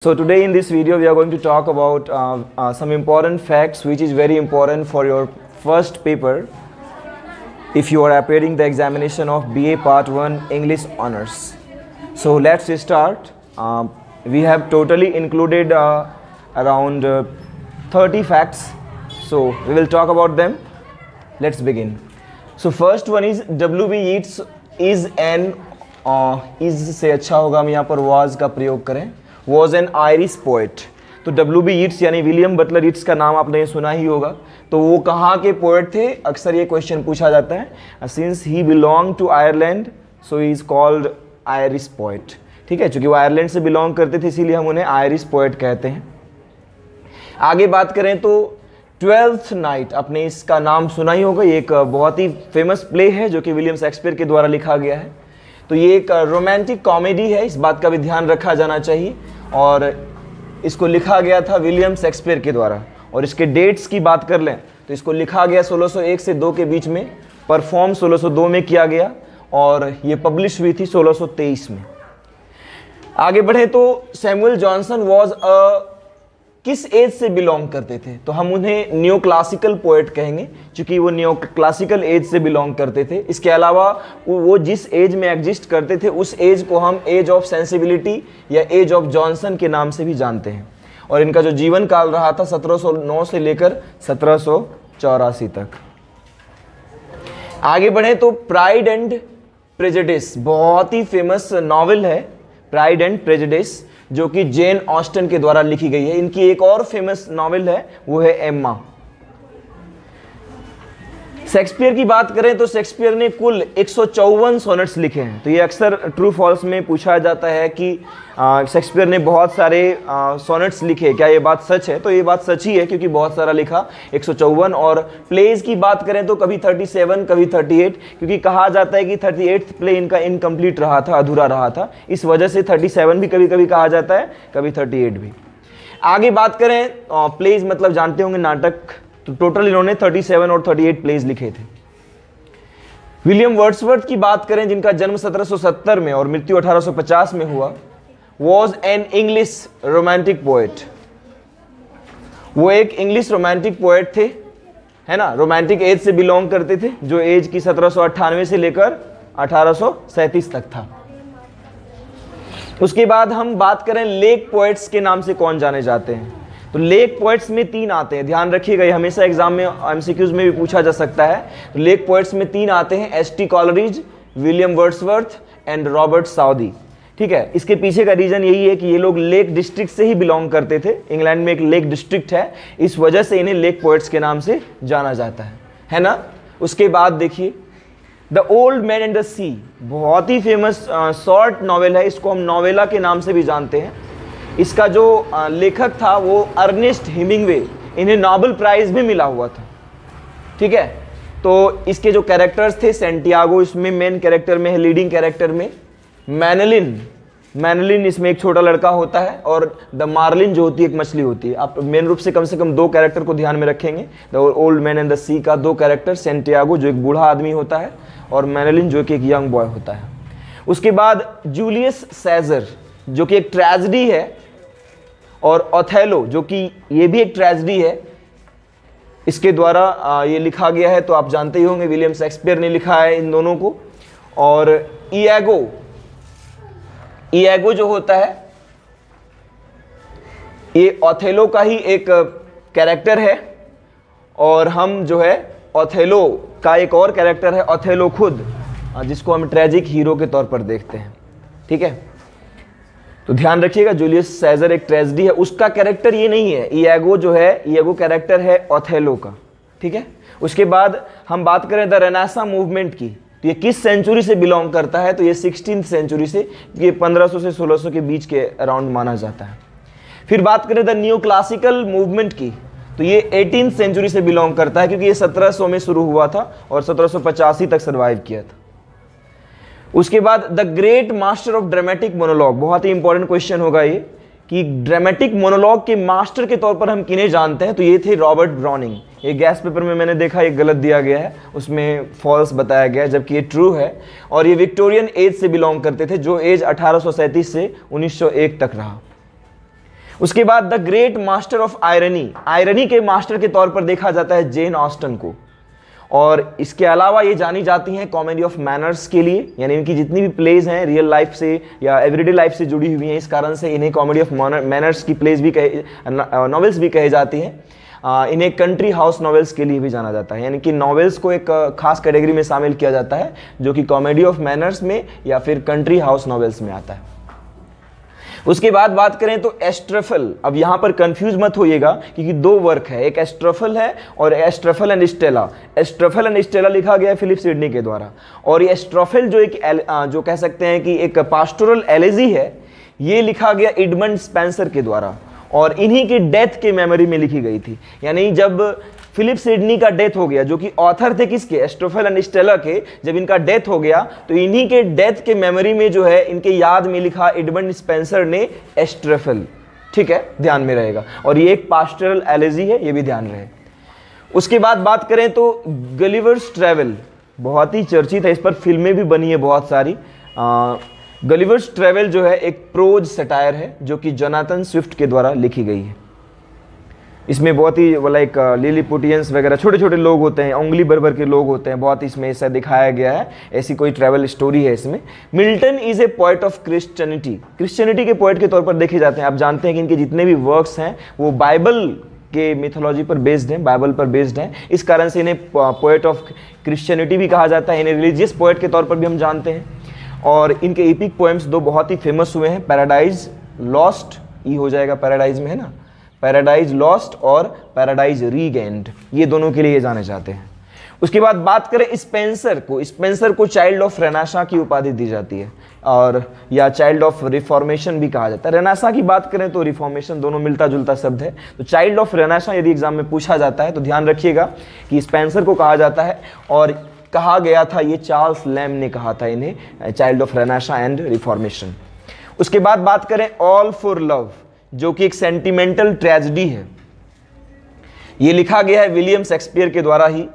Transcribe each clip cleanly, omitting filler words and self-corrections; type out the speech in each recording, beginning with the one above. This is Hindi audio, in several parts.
So today in this video we are going to talk about some important facts which is very important for your first paper if you are appearing the examination of BA Part 1 English Honours. So let's start. We have totally included around 30 facts. So we will talk about them. Let's begin. So first one is W.B. Yeats is an is से अच्छा होगा हम यहाँ पर was का प्रयोग करें. Was an Irish poet. तो W.B. यीट्स यानी विलियम बटलर यीट्स का नाम आपने सुना ही होगा. तो वो कहाँ के पोएट थे, अक्सर ये क्वेश्चन पूछा जाता है. Since he belong to Ireland so he is called Irish poet. ठीक है, चूंकि वो आयरलैंड से बिलोंग करते थे इसीलिए हम उन्हें आयरिश पोएट कहते हैं. आगे बात करें तो ट्वेल्थ नाइट, आपने इसका नाम सुना ही होगा. ये एक बहुत ही फेमस प्ले है जो कि विलियम शेक्सपियर के द्वारा लिखा गया है. तो ये एक रोमांटिक कॉमेडी है, इस बात का भी ध्यान रखा जाना चाहिए. और इसको लिखा गया था विलियम शेक्सपियर के द्वारा. और इसके डेट्स की बात कर लें तो इसको लिखा गया 1601 से 2 के बीच में, परफॉर्म 1602 में किया गया और ये पब्लिश हुई थी 1623 में. आगे बढ़े तो सैमुअल जॉनसन वॉज किस एज से बिलोंग करते थे, तो हम उन्हें न्यो क्लासिकल पोएट कहेंगे क्योंकि वो न्यो क्लासिकल एज से बिलोंग करते थे. इसके अलावा वो जिस एज में एग्जिस्ट करते थे उस एज को हम एज ऑफ सेंसिबिलिटी या एज ऑफ जॉनसन के नाम से भी जानते हैं. और इनका जो जीवन काल रहा था 1709 से लेकर 1784 तक. आगे बढ़े तो प्राइड एंड प्रेजुडिस बहुत ही फेमस नॉवेल है. प्राइड एंड प्रेजुडिस जो कि जेन ऑस्टन के द्वारा लिखी गई है. इनकी एक और फेमस नॉवेल है, वो है एम्मा. शेक्सपियर की बात करें तो शेक्सपियर ने कुल 154 सोनेट्स लिखे हैं. तो ये अक्सर ट्रू फॉल्स में पूछा जाता है कि शेक्सपियर ने बहुत सारे सोनेट्स लिखे, क्या ये बात सच है? तो ये बात सच ही है क्योंकि बहुत सारा लिखा 154. और प्लेज की बात करें तो कभी 37 कभी 38, क्योंकि कहा जाता है कि 38th प्ले इनका इनकम्प्लीट रहा था, अधूरा रहा था. इस वजह से 37 भी कभी कभी कहा जाता है, कभी 38 भी. आगे बात करें प्लेज मतलब जानते होंगे नाटक. तो टोटल इन्होंने 37 और 38 प्लेज लिखे थे. विलियम वर्ड्सवर्थ की बात करें जिनका जन्म 1770 में और मृत्यु 1850 में हुआ, was an English romantic poet. वो एक इंग्लिश रोमांटिक पोएट थे, है ना. रोमांटिक एज से बिलोंग करते थे जो एज की 1798 से लेकर 1837 तक था. उसके बाद हम बात करें लेक पोएट्स के नाम से कौन जाने जाते हैं. तो लेक पोएट्स में 3 आते हैं, ध्यान रखिएगा, ये हमेशा एग्जाम में एमसीक्यूज में भी पूछा जा सकता है. तो लेक पोएट्स में 3 आते हैं, S T. Coleridge, William Wordsworth and Robert Southey. ठीक है, इसके पीछे का रीजन यही है कि ये लोग लेक डिस्ट्रिक्ट से ही बिलोंग करते थे. इंग्लैंड में एक लेक डिस्ट्रिक्ट है, इस वजह से इन्हें लेक पोएट्स के नाम से जाना जाता है ना. उसके बाद देखिए the old man and the sea, बहुत ही फेमस शॉर्ट नॉवेल है. इसको हम नॉवेला के नाम से भी जानते हैं. इसका जो लेखक था वो अर्नेस्ट हेमिंग्वे, इन्हें नोबेल प्राइज भी मिला हुआ था. ठीक है, तो इसके जो कैरेक्टर्स थे, सेंटियागो इसमें मेन कैरेक्टर में है, लीडिंग कैरेक्टर में. मैनलिन इसमें एक छोटा लड़का होता है और द मार्लिन जो होती है एक मछली होती है. आप मेन रूप से कम 2 कैरेक्टर को ध्यान में रखेंगे. The old man and the sea का 2 कैरेक्टर, सेंटियागो जो एक बूढ़ा आदमी होता है और मैनलिन जो कि एक यंग बॉय होता है. उसके बाद जूलियस सीजर जो कि एक ट्रेजेडी है, और ओथेलो जो कि ये भी एक ट्रेजेडी है. इसके द्वारा ये लिखा गया है, तो आप जानते ही होंगे विलियम शेक्सपियर ने लिखा है इन दोनों को. और इयागो जो होता है ये ओथेलो का ही एक कैरेक्टर है. और हम जो है ओथेलो का एक और कैरेक्टर है ओथेलो खुद, जिसको हम ट्रेजिक हीरो के तौर पर देखते हैं. ठीक है, तो ध्यान रखिएगा जूलियस सीजर एक ट्रेजेडी है, उसका कैरेक्टर ये नहीं है. इयागो जो है, इयागो कैरेक्टर है ओथेलो का. ठीक है, उसके बाद हम बात करें द रेनेसां मूवमेंट की, तो ये किस सेंचुरी से बिलोंग करता है, तो ये 16th सेंचुरी से, ये 1500 से 1600 के बीच के अराउंड माना जाता है. फिर बात करें द न्यू क्लासिकल मूवमेंट की, तो ये 18th सेंचुरी से बिलोंग करता है क्योंकि ये 1700 में शुरू हुआ था और 1785 तक सर्वाइव किया था. उसके बाद the great master of dramatic monologue, बहुत ही इंपॉर्टेंट क्वेश्चन होगा ये कि ड्रामेटिक मोनोलॉग के मास्टर के तौर पर हम किन्हें जानते हैं, तो ये थे रॉबर्ट ब्राउनिंग. ये गैस पेपर में मैंने देखा ये गलत दिया गया है, उसमें फॉल्स बताया गया है जबकि ये ट्रू है. और ये विक्टोरियन एज से बिलोंग करते थे जो एज 1837 से 1901 तक रहा. उसके बाद the great master of irony, irony के मास्टर के तौर पर देखा जाता है जेन ऑस्टन को। और इसके अलावा ये जानी जाती हैं कॉमेडी ऑफ मैनर्स के लिए, यानी इनकी जितनी भी प्लेज हैं रियल लाइफ से या एवरीडे लाइफ से जुड़ी हुई हैं, इस कारण से इन्हें कॉमेडी ऑफ मैनर्स की प्लेज भी नॉवेल्स भी कही जाती हैं। इन्हें कंट्री हाउस नॉवेल्स के लिए भी जाना जाता है, यानी कि नॉवेल्स को एक खास कैटेगरी में शामिल किया जाता है जो कि कॉमेडी ऑफ मैनर्स में या फिर कंट्री हाउस नॉवेल्स में आता है। उसके बाद बात करें तो एस्ट्रोफल, अब यहां पर कंफ्यूज मत होइएगा क्योंकि दो वर्क है, एक एस्ट्रोफल है और एस्ट्रोफल एंड स्टेला। एस्ट्रोफल एंड स्टेला लिखा गया है फिलिप सिडनी के द्वारा, और ये एस्ट्रोफल जो एक जो कह सकते हैं कि एक पास्टोरल एलेजी है, ये लिखा गया एडमंड स्पेंसर के द्वारा और इन्हीं की डेथ के मेमोरी में लिखी गई थी। यानी जब फिलिप सिडनी का डेथ हो गया, जो कि ऑथर थे किसके, एस्ट्रोफल एंड स्टेला के, जब इनका डेथ हो गया तो इन्हीं के डेथ के मेमोरी में जो है इनके याद में लिखा एडमंड स्पेंसर ने एस्ट्रोफल। ठीक है, ध्यान में रहेगा। और ये एक पास्टोरल एलेजी है, ये भी ध्यान रहे। उसके बाद बात करें तो गलिवर्स ट्रैवल बहुत ही चर्चित है, इस पर फिल्में भी बनी है बहुत सारी। गलिवर्स ट्रैवल जो है एक प्रोज सटायर है जो कि जोनाथन स्विफ्ट के द्वारा लिखी गई है। इसमें बहुत ही लाइक लिलीपुटियंस वगैरह छोटे छोटे लोग होते हैं, उंगली भर भर के लोग होते हैं, बहुत इसमें ऐसा दिखाया गया है, ऐसी कोई ट्रैवल स्टोरी है इसमें। Milton is a poet of Christianity, Christianity के पोएट के तौर पर देखे जाते हैं। आप जानते हैं कि इनके जितने भी वर्क्स हैं वो बाइबल के मिथोलॉजी पर बेस्ड हैं, बाइबल पर बेस्ड हैं, इस कारण से इन्हें पोएट ऑफ क्रिश्चियनिटी भी कहा जाता है, इन्हें रिलीजियस पोएट के तौर पर भी हम जानते हैं। और इनके एपिक पोएम्स दो बहुत ही फेमस हुए हैं, पैराडाइज लॉस्ट, ई हो जाएगा पैराडाइज में, है ना, पैराडाइज लॉस्ट और पैराडाइज रीगेन्ड, ये दोनों के लिए ये जाने जाते हैं। उसके बाद बात करें स्पेंसर को, स्पेंसर को चाइल्ड ऑफ रेनाशा की उपाधि दी जाती है और या चाइल्ड ऑफ रिफॉर्मेशन भी कहा जाता है। रेनाशा की बात करें तो रिफॉर्मेशन दोनों मिलता जुलता शब्द है, तो चाइल्ड ऑफ रेनाशा यदि एग्जाम में पूछा जाता है तो ध्यान रखिएगा कि स्पेंसर को कहा जाता है। और कहा गया था, ये चार्ल्स लैम ने कहा था इन्हें, चाइल्ड ऑफ रेनाशा एंड रिफॉर्मेशन। उसके बाद बात करें ऑल फॉर लव, जो कि एक सेंटिमेंटल ट्रेजेडी है, ये लिखा गया है विलियम शेक्सपियर के द्वारा ही।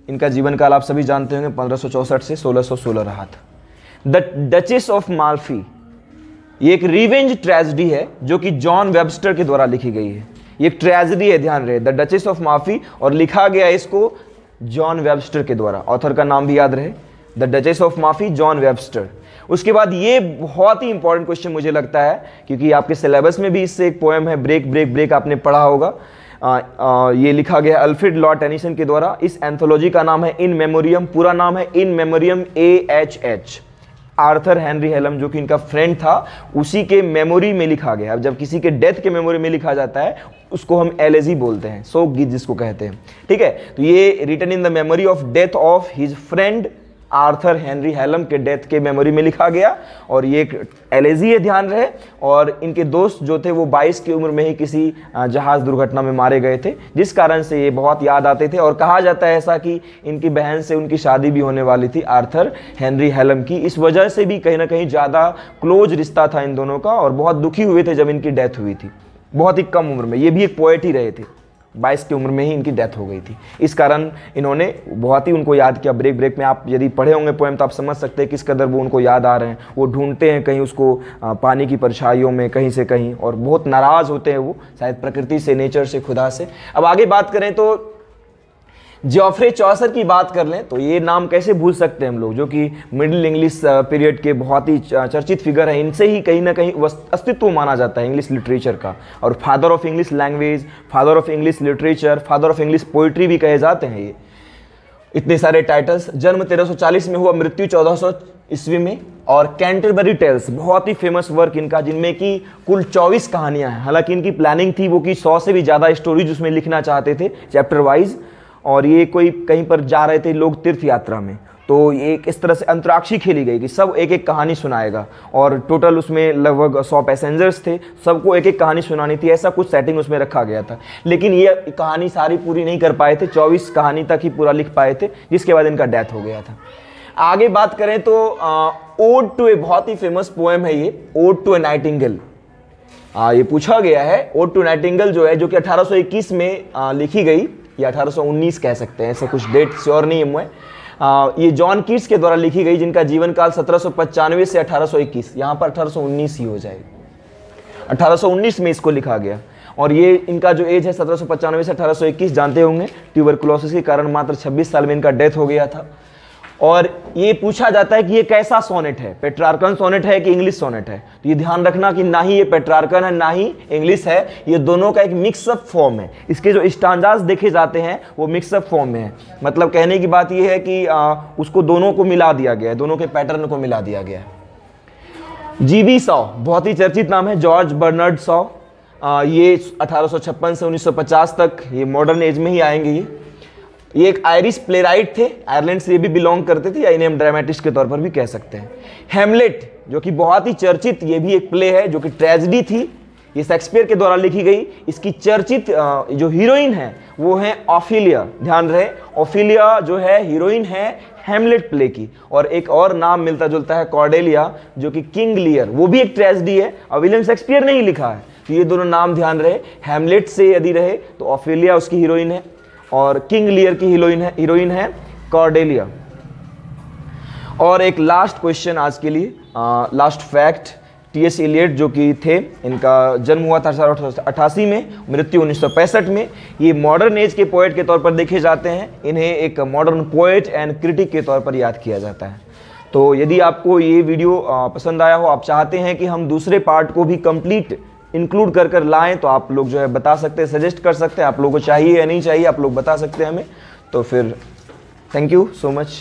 इनका जीवन काल आप सभी जानते होंगे, 1564 से 1616 रहा था। द डचेस ऑफ माल्फी, ये एक रिवेंज ट्रेजेडी है जो कि जॉन वेबस्टर के द्वारा लिखी गई है। ये एक ट्रेजेडी है, ध्यान रहे, द डचेस ऑफ माल्फी, और लिखा गया इसको जॉन वेबस्टर के द्वारा। ऑथर का नाम भी याद रहे, the duchess of Malfi, John Webster. उसके बाद ये बहुत ही इंपॉर्टेंट क्वेश्चन मुझे लगता है, क्योंकि आपके सिलेबस में भी इससे एक पोएम है, ब्रेक ब्रेक ब्रेक, आपने पढ़ा होगा। ये लिखा गया अल्फ्रेड लॉर्ड टेनिसन के द्वारा। इस एंथोलॉजी का नाम है इन मेमोरियम, पूरा नाम है इन मेमोरियम AHH। आर्थर हेनरी हेलम जो कि इनका फ्रेंड था, उसी के मेमोरी में लिखा गया। अब जब किसी के डेथ के मेमोरी में लिखा जाता है उसको हम एलेजी बोलते हैं, शोक गीत जिसको कहते हैं। ठीक है, तो ये written in the memory of death of his friend Arthur Henry Hallam के डेथ के मेमोरी में लिखा गया, और ये एक एलेजी है, ध्यान रहे। और इनके दोस्त जो थे वो 22 की उम्र में ही किसी जहाज दुर्घटना में मारे गए थे, जिस कारण से ये बहुत याद आते थे। और कहा जाता है ऐसा कि इनकी बहन से उनकी शादी भी होने वाली थी, आर्थर हेनरी हेलम की, इस वजह से भी कहीं ना कहीं ज़्यादा क्लोज रिश्ता था इन दोनों का, और बहुत दुखी हुए थे जब इनकी डेथ हुई थी, बहुत ही कम उम्र में। ये भी एक पोएट ही रहे थे, 22 की उम्र में ही इनकी डेथ हो गई थी, इस कारण इन्होंने बहुत ही उनको याद किया। ब्रेक ब्रेक में आप यदि पढ़े होंगे पोएम तो आप समझ सकते हैं किस कदर वो उनको याद आ रहे हैं। वो ढूंढते हैं कहीं उसको पानी की परछाइयों में कहीं से कहीं, और बहुत नाराज़ होते हैं वो शायद प्रकृति से, नेचर से, खुदा से। अब आगे बात करें तो जॉफ्रे चौसर की बात कर लें तो ये नाम कैसे भूल सकते हैं हम लोग, जो कि मिडिल इंग्लिश पीरियड के बहुत ही चर्चित फिगर है। इनसे ही कहीं ना कहीं अस्तित्व माना जाता है इंग्लिश लिटरेचर का, और father of English language, father of English literature, father of English poetry भी कहे जाते हैं ये। इतने सारे टाइटल्स। जन्म 1340 में हुआ, मृत्यु 1400 ईस्वी में। और कैंटरबरी टेल्स बहुत ही फेमस वर्क इनका, जिनमें कि कुल 24 कहानियाँ हैं। हालांकि इनकी प्लानिंग थी वो कि 100 से भी ज़्यादा स्टोरीज उसमें लिखना चाहते थे चैप्टर वाइज, और ये कोई कहीं पर जा रहे थे लोग तीर्थ यात्रा में, तो ये एक इस तरह से अंतराक्षी खेली गई कि सब एक एक कहानी सुनाएगा, और टोटल उसमें लगभग 100 पैसेंजर्स थे, सबको एक एक कहानी सुनानी थी, ऐसा कुछ सेटिंग उसमें रखा गया था। लेकिन ये कहानी सारी पूरी नहीं कर पाए थे, 24 कहानी तक ही पूरा लिख पाए थे, जिसके बाद इनका डेथ हो गया था। आगे बात करें तो ओड टू ए, बहुत ही फेमस पोएम है ये, ओड टू ए नाइटिंगेल। ये पूछा गया है, ओड टू नाइटिंगेल जो है, जो कि 1821 में लिखी गई, या 1819 कह सकते हैं, ऐसे कुछ डेट श्योर नहीं है मैं। ये जॉन कीट्स के द्वारा लिखी गई, जिनका जीवन काल 1795 से 1821, यहाँ पर 1819 ही हो जाएगा। 1819 में इसको लिखा गया। और ये इनका जो एज है 1795 से 1821, जानते होंगे ट्यूबरकुलोसिस के कारण मात्र 26 साल में इनका डेथ हो गया था। और ये पूछा जाता है कि ये कैसा सोनेट है, पेट्रार्कन सोनेट है कि इंग्लिश सोनेट है। तो ये ध्यान रखना कि ना ही ये पेट्रार्कन है ना ही इंग्लिश है, ये दोनों का एक मिक्सअप फॉर्म है। इसके जो स्टांजास देखे जाते हैं वो मिक्सअप फॉर्म में है। मतलब कहने की बात ये है कि उसको दोनों को मिला दिया गया है, दोनों के पैटर्न को मिला दिया गया है। जीबी शॉ बहुत ही चर्चित नाम है, जॉर्ज बर्नार्ड शॉ। ये 1856 से 1950 तक, ये मॉडर्न एज में ही आएंगे। ये एक आयरिश प्लेराइट थे, आयरलैंड से ये भी बिलोंग करते थे, या इन्हें हम ड्रामेटिस्ट के तौर पर भी कह सकते हैं। हैमलेट जो कि बहुत ही चर्चित, ये भी एक प्ले है जो कि ट्रेजेडी थी, ये शेक्सपियर के द्वारा लिखी गई। इसकी चर्चित जो हीरोइन है वो है ऑफेलिया, ध्यान रहे ऑफेलिया जो है हीरोइन है हैमलेट प्ले की। और एक और नाम मिलता जुलता है कॉर्डेलिया, जो कि किंग लियर, वो भी एक ट्रेजेडी है और विलियम शेक्सपियर ने ही लिखा है। तो ये दोनों नाम ध्यान रहे। हैमलेट से यदि रहे तो ऑफेलिया उसकी हीरोइन है और किंग लियर की हीरोइन है कॉर्डेलिया। और एक लास्ट क्वेश्चन आज के लिए, लास्ट फैक्ट, टी.एस. एलियट जो कि थे, इनका जन्म हुआ था 1888 में, मृत्यु 1965 में। ये मॉडर्न एज के पोएट के तौर पर देखे जाते हैं, इन्हें एक मॉडर्न पोएट एंड क्रिटिक के तौर पर याद किया जाता है। तो यदि आपको ये वीडियो पसंद आया हो, आप चाहते हैं कि हम दूसरे पार्ट को भी कंप्लीट इंक्लूड कर लाएं, तो आप लोग जो है बता सकते हैं, सजेस्ट कर सकते हैं, आप लोगों को चाहिए या नहीं चाहिए, आप लोग बता सकते हैं हमें। तो फिर थैंक यू सो मच।